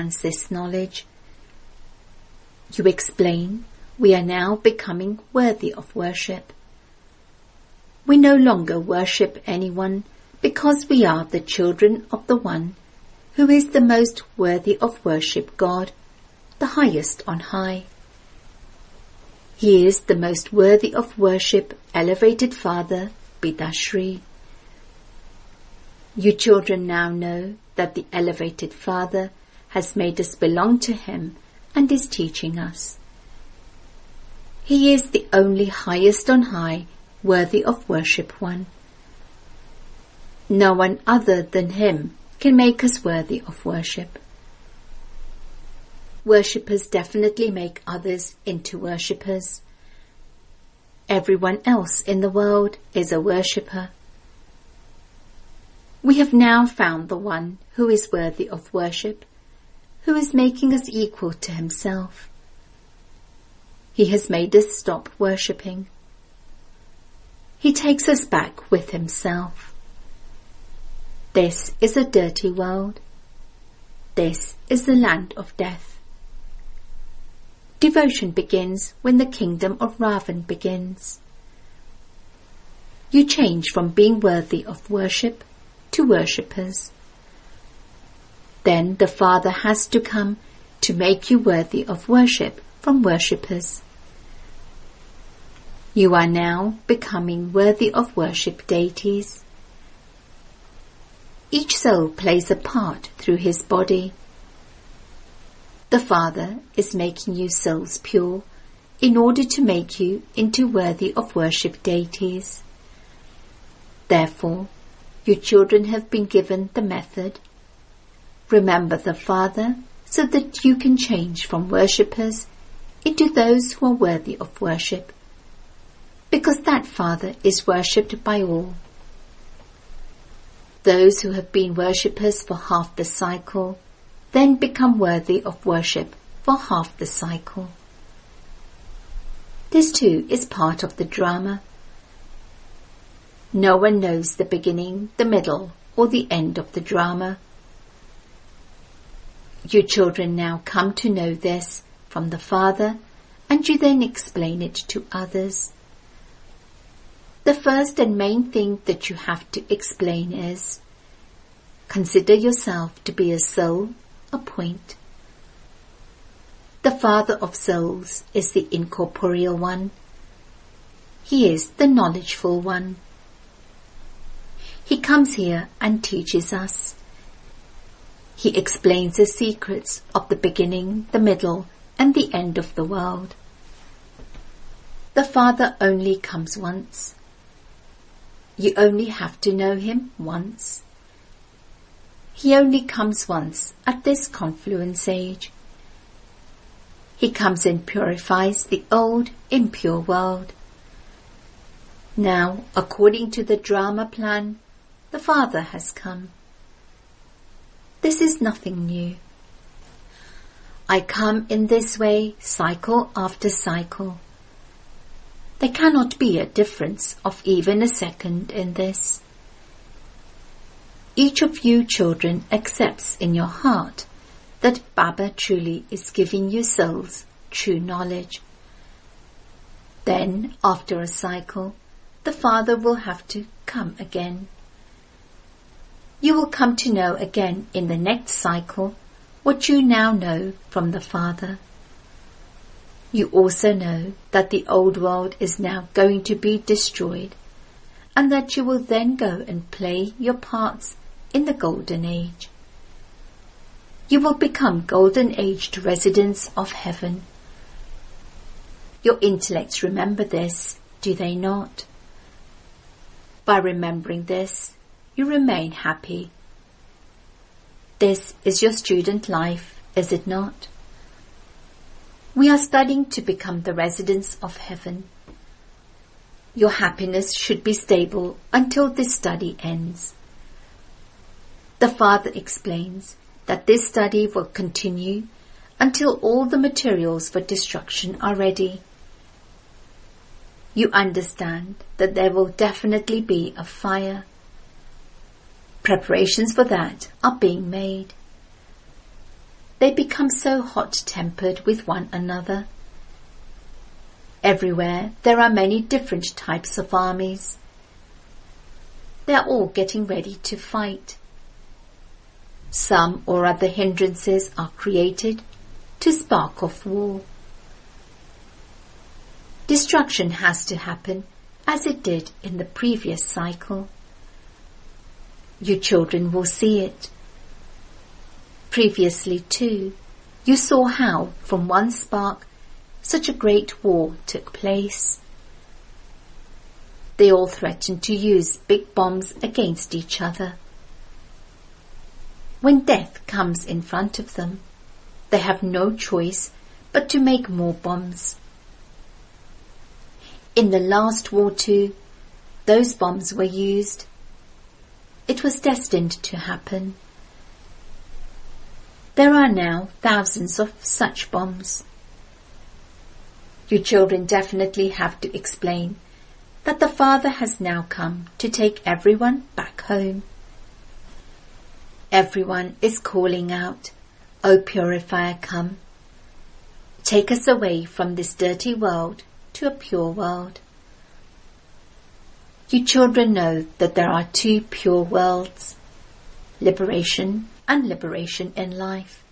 understands this knowledge. You explain, we are now becoming worthy of worship. We no longer worship anyone because we are the children of the One who is the most worthy of worship, God, the highest on high. He is the most worthy of worship, elevated Father, Pitashree. You children now know that the elevated Father has made us belong to Him and is teaching us. He is the only highest on high, worthy of worship one. No one other than Him can make us worthy of worship. Worshippers definitely make others into worshippers. Everyone else in the world is a worshipper. We have now found the one who is worthy of worship, who is making us equal to Himself. He has made us stop worshipping. He takes us back with Himself. This is a dirty world. This is the land of death. Devotion begins when the kingdom of Ravan begins. You change from being worthy of worship to worshippers. Then the Father has to come to make you worthy of worship from worshippers. You are now becoming worthy of worship deities. Each soul plays a part through his body. The Father is making you souls pure in order to make you into worthy of worship deities. Therefore, you children have been given the method. Remember the Father so that you can change from worshippers into those who are worthy of worship, because that Father is worshipped by all. Those who have been worshippers for half the cycle then become worthy of worship for half the cycle. This too is part of the drama. No one knows the beginning, the middle, or the end of the drama. You children now come to know this from the Father, and you then explain it to others. The first and main thing that you have to explain is, consider yourself to be a soul, a point. The Father of souls is the incorporeal one. He is the knowledgeful one. He comes here and teaches us. He explains the secrets of the beginning, the middle, and the end of the world. The Father only comes once. You only have to know Him once. He only comes once at this confluence age. He comes and purifies the old, impure world. Now, according to the drama plan, the Father has come. This is nothing new. I come in this way, cycle after cycle. There cannot be a difference of even a second in this. Each of you children accepts in your heart that Baba truly is giving you souls true knowledge. Then, after a cycle, the Father will have to come again. You will come to know again in the next cycle what you now know from the Father. You also know that the old world is now going to be destroyed, and that you will then go and play your parts in the Golden Age. You will become golden-aged residents of heaven. Your intellects remember this, do they not? By remembering this, you remain happy. This is your student life, is it not? We are studying to become the residents of heaven. Your happiness should be stable until this study ends. The Father explains that this study will continue until all the materials for destruction are ready. You understand that there will definitely be a fire. Preparations for that are being made. they become so hot-tempered with one another. Everywhere there are many different types of armies. They are all getting ready to fight. Some or other hindrances are created to spark off war. Destruction has to happen as it did in the previous cycle. You children will see it. Previously too, you saw how from one spark such a great war took place. They all threatened to use big bombs against each other. When death comes in front of them, they have no choice but to make more bombs. In the last war too, those bombs were used. It was destined to happen. There are now thousands of such bombs. You children definitely have to explain that the Father has now come to take everyone back home. Everyone is calling out, "O Purifier, come. Take us away from this dirty world to a pure world." You children know that there are two pure worlds, liberation and liberation in life.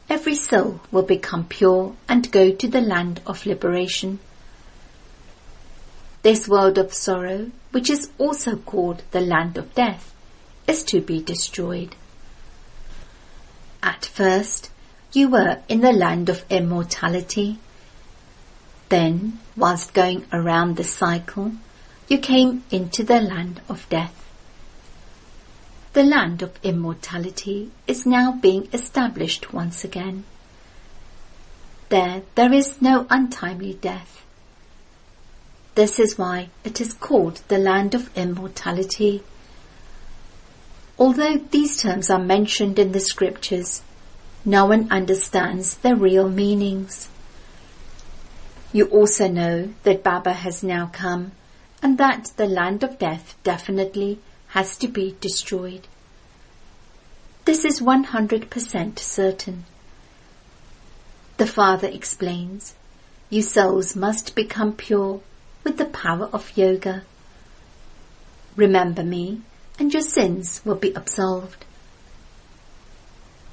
Every soul will become pure and go to the land of liberation. This world of sorrow, which is also called the land of death, is to be destroyed. At first, you were in the land of immortality. Then, whilst going around the cycle, you came into the land of death. The land of immortality is now being established once again. There is no untimely death. This is why it is called the land of immortality. Although these terms are mentioned in the scriptures, no one understands their real meanings. You also know that Baba has now come and that the land of death definitely has to be destroyed. This is 100% certain. The Father explains, you souls must become pure with the power of yoga. Remember me and your sins will be absolved.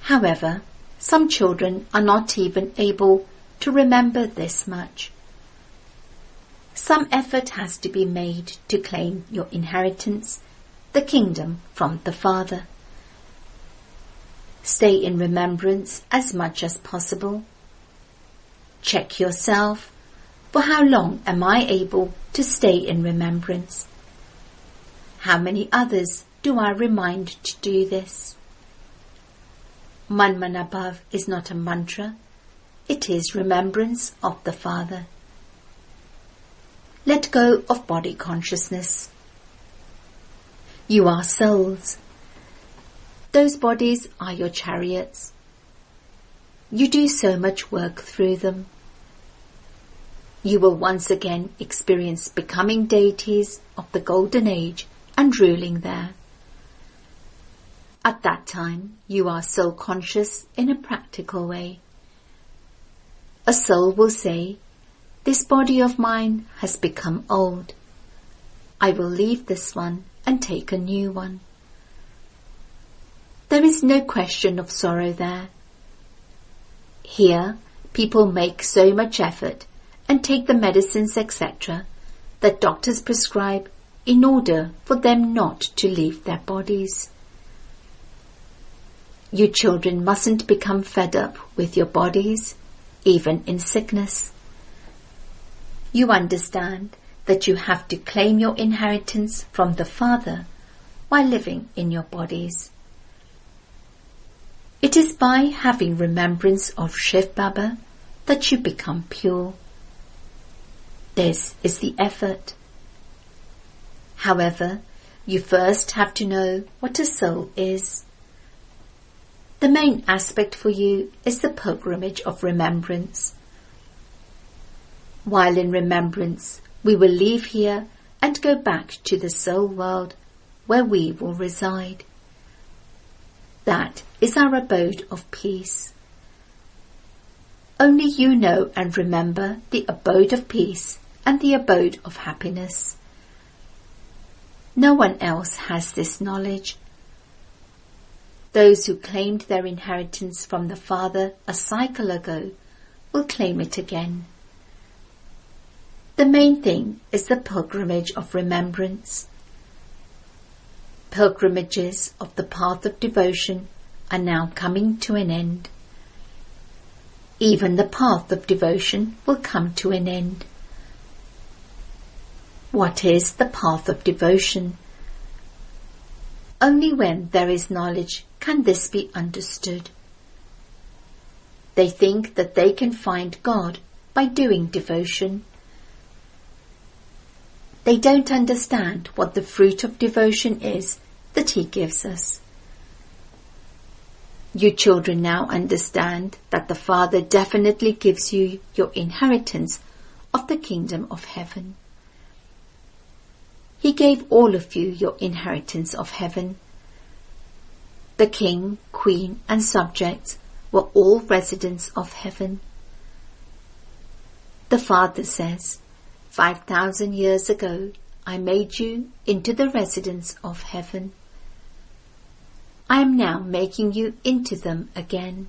However, some children are not even able to remember this much. Some effort has to be made to claim your inheritance, the kingdom from the Father. Stay in remembrance as much as possible. Check yourself, for how long am I able to stay in remembrance? How many others do I remind to do this? Manmanabhav is not a mantra, it is remembrance of the Father. Let go of body consciousness. You are souls. Those bodies are your chariots. You do so much work through them. You will once again experience becoming deities of the Golden Age and ruling there. At that time, you are soul conscious in a practical way. A soul will say, "This body of mine has become old. I will leave this one and take a new one." There is no question of sorrow there. Here, people make so much effort and take the medicines, etc., that doctors prescribe in order for them not to leave their bodies. You children mustn't become fed up with your bodies, even in sickness. You understand that you have to claim your inheritance from the Father while living in your bodies. It is by having remembrance of Shiv Baba that you become pure. This is the effort. However, you first have to know what a soul is. The main aspect for you is the pilgrimage of remembrance. While in remembrance, we will leave here and go back to the soul world where we will reside. That is our abode of peace. Only you know and remember the abode of peace and the abode of happiness. No one else has this knowledge. Those who claimed their inheritance from the Father a cycle ago will claim it again. The main thing is the pilgrimage of remembrance. Pilgrimages of the path of devotion are now coming to an end. Even the path of devotion will come to an end. What is the path of devotion? Only when there is knowledge can this be understood. They think that they can find God by doing devotion. They don't understand what the fruit of devotion is that He gives us. You children now understand that the Father definitely gives you your inheritance of the kingdom of heaven. He gave all of you your inheritance of heaven. The king, queen, and subjects were all residents of heaven. The Father says, 5,000 years ago, I made you into the residents of heaven. I am now making you into them again.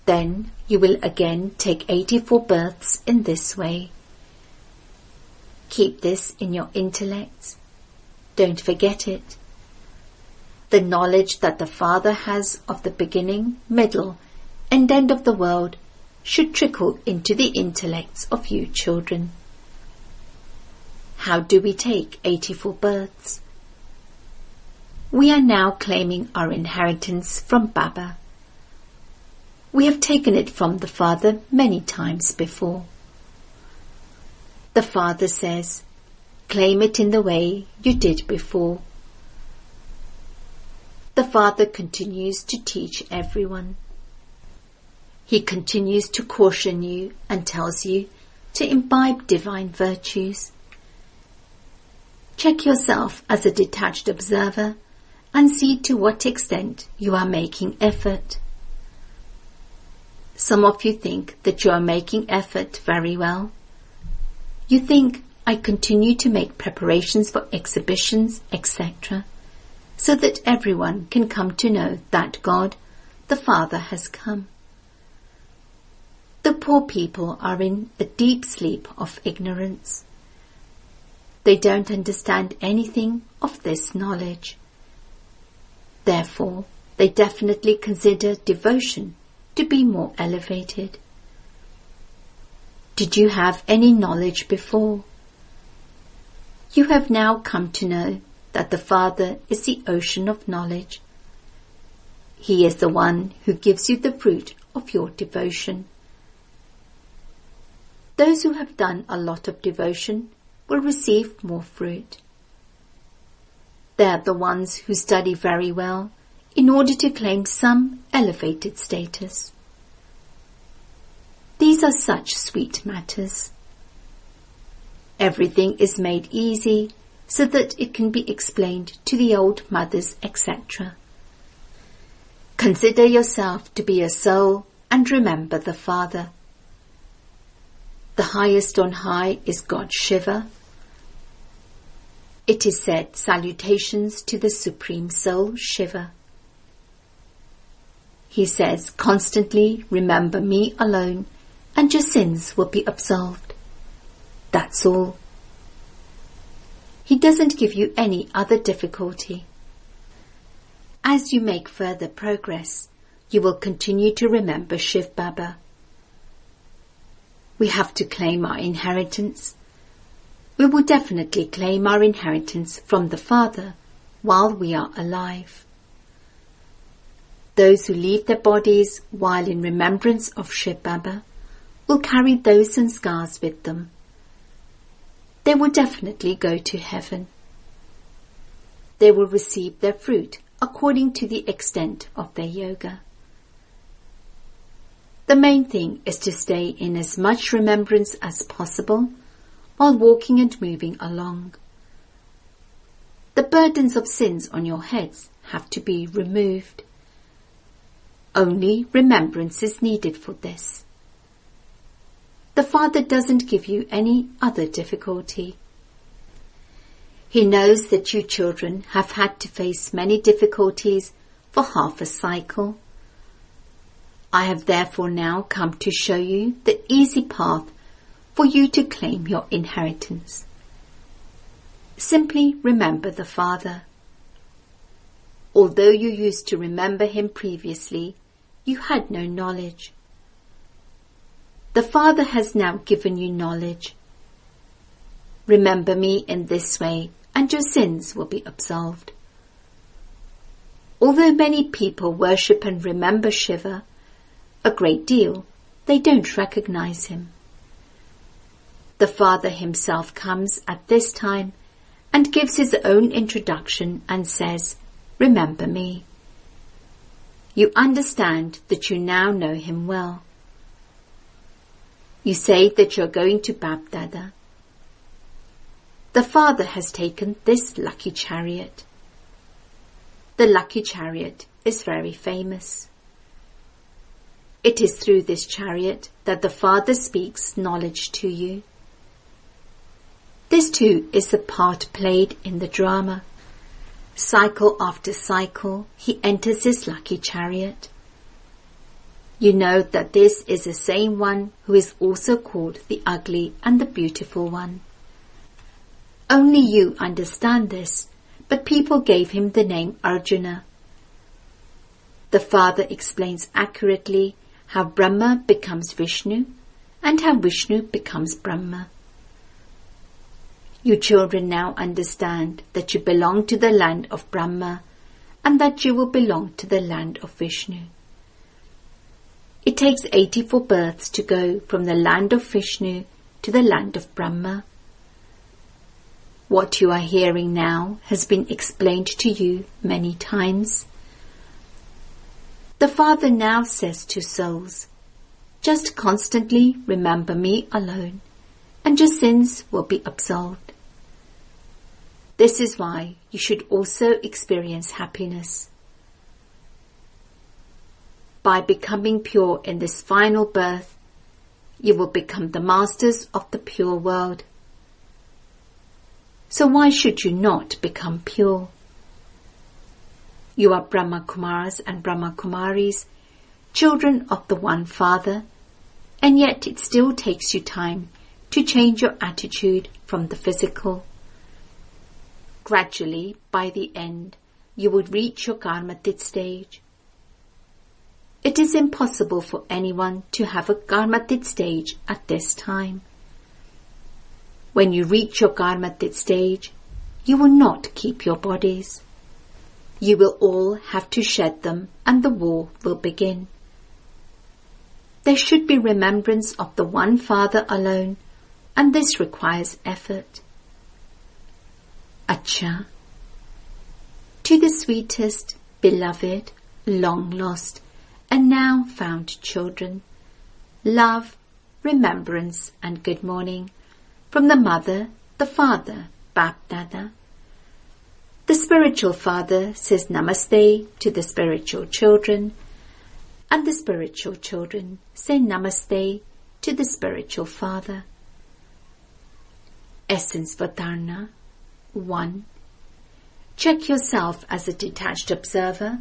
Then you will again take 84 births in this way. Keep this in your intellects. Don't forget it. The knowledge that the Father has of the beginning, middle, and end of the world should trickle into the intellects of you children. How do we take 84 births? We are now claiming our inheritance from Baba. We have taken it from the Father many times before. The Father says, claim it in the way you did before. The Father continues to teach everyone. He continues to caution you and tells you to imbibe divine virtues. Check yourself as a detached observer and see to what extent you are making effort. Some of you think that you are making effort very well. You think, I continue to make preparations for exhibitions, etc., so that everyone can come to know that God, the Father, has come. The poor people are in a deep sleep of ignorance. They don't understand anything of this knowledge. Therefore, they definitely consider devotion to be more elevated. Did you have any knowledge before? You have now come to know that the Father is the ocean of knowledge. He is the one who gives you the fruit of your devotion. Those who have done a lot of devotion will receive more fruit. They are the ones who study very well in order to claim some elevated status. These are such sweet matters. Everything is made easy so that it can be explained to the old mothers, etc. Consider yourself to be a soul and remember the Father. The highest on high is God Shiva. It is said, salutations to the Supreme Soul Shiva. He says, constantly remember me alone and your sins will be absolved. That's all. He doesn't give you any other difficulty. As you make further progress, you will continue to remember Shiv Baba. We have to claim our inheritance. We will definitely claim our inheritance from the Father while we are alive. Those who leave their bodies while in remembrance of Shiv Baba will carry those sanskars with them. They will definitely go to heaven. They will receive their fruit according to the extent of their yoga. The main thing is to stay in as much remembrance as possible while walking and moving along. The burdens of sins on your heads have to be removed. Only remembrance is needed for this. The Father doesn't give you any other difficulty. He knows that you children have had to face many difficulties for half a cycle. I have therefore now come to show you the easy path for you to claim your inheritance. Simply remember the Father. Although you used to remember him previously, you had no knowledge. The Father has now given you knowledge. Remember me in this way, and your sins will be absolved. Although many people worship and remember Shiva a great deal, they don't recognize him. The Father himself comes at this time and gives his own introduction and says, "Remember me." You understand that you now know him well. You say that you're going to Bab-Dada. The Father has taken this lucky chariot. The lucky chariot is very famous. It is through this chariot that the Father speaks knowledge to you. This too is the part played in the drama. Cycle after cycle, he enters his lucky chariot. You know that this is the same one who is also called the ugly and the beautiful one. Only you understand this, but people gave him the name Arjuna. The Father explains accurately how Brahma becomes Vishnu and how Vishnu becomes Brahma. You children now understand that you belong to the land of Brahma and that you will belong to the land of Vishnu. It takes 84 births to go from the land of Vishnu to the land of Brahma. What you are hearing now has been explained to you many times. The Father now says to souls, just constantly remember me alone, and your sins will be absolved. This is why you should also experience happiness. By becoming pure in this final birth, you will become the masters of the pure world. So why should you not become pure? You are Brahma Kumars and Brahma Kumaris, children of the one Father, and yet it still takes you time to change your attitude from the physical. Gradually, by the end, you will reach your Karmatit stage. It is impossible for anyone to have a Karmatit stage at this time. When you reach your Karmatit stage, you will not keep your bodies. You will all have to shed them and the war will begin. There should be remembrance of the one Father alone, and this requires effort. Acha. To the sweetest, beloved, long lost, and now found children, love, remembrance and good morning from the Mother, the Father, Bab-Dada. The spiritual Father says Namaste to the spiritual children, and the spiritual children say Namaste to the spiritual Father. Essence Vatarna 1. Check yourself as a detached observer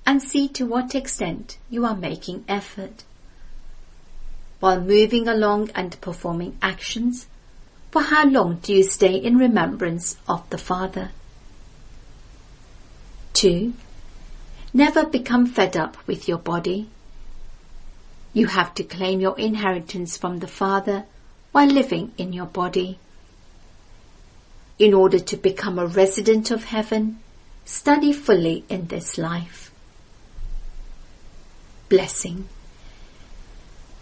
and see to what extent you are making effort. While moving along and performing actions, for how long do you stay in remembrance of the Father? 2. Never become fed up with your body. You have to claim your inheritance from the Father while living in your body. In order to become a resident of heaven, study fully in this life. Blessing.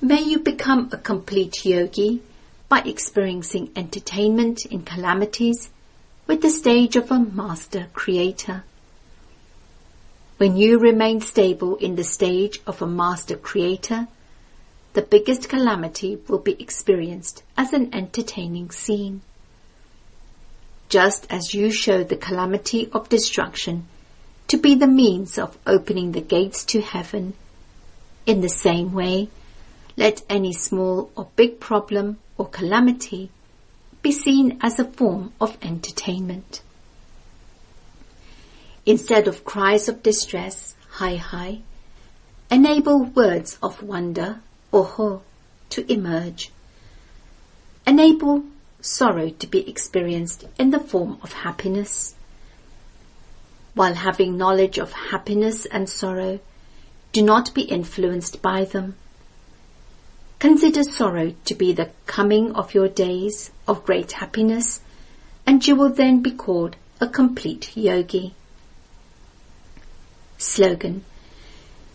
May you become a complete yogi by experiencing entertainment in calamities with the stage of a master creator. When you remain stable in the stage of a master creator, the biggest calamity will be experienced as an entertaining scene. Just as you show the calamity of destruction to be the means of opening the gates to heaven, In the same way, let any small or big problem or calamity be seen as a form of entertainment. Instead of cries of distress, hi hi, enable words of wonder, oho, to emerge. Enable sorrow to be experienced in the form of happiness. While having knowledge of happiness and sorrow, do not be influenced by them. Consider sorrow to be the coming of your days of great happiness, and you will then be called a complete yogi. Slogan: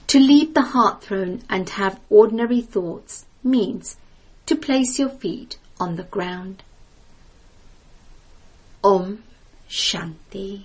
to leave the heart throne and have ordinary thoughts means to place your feet on the ground. Om Shanti.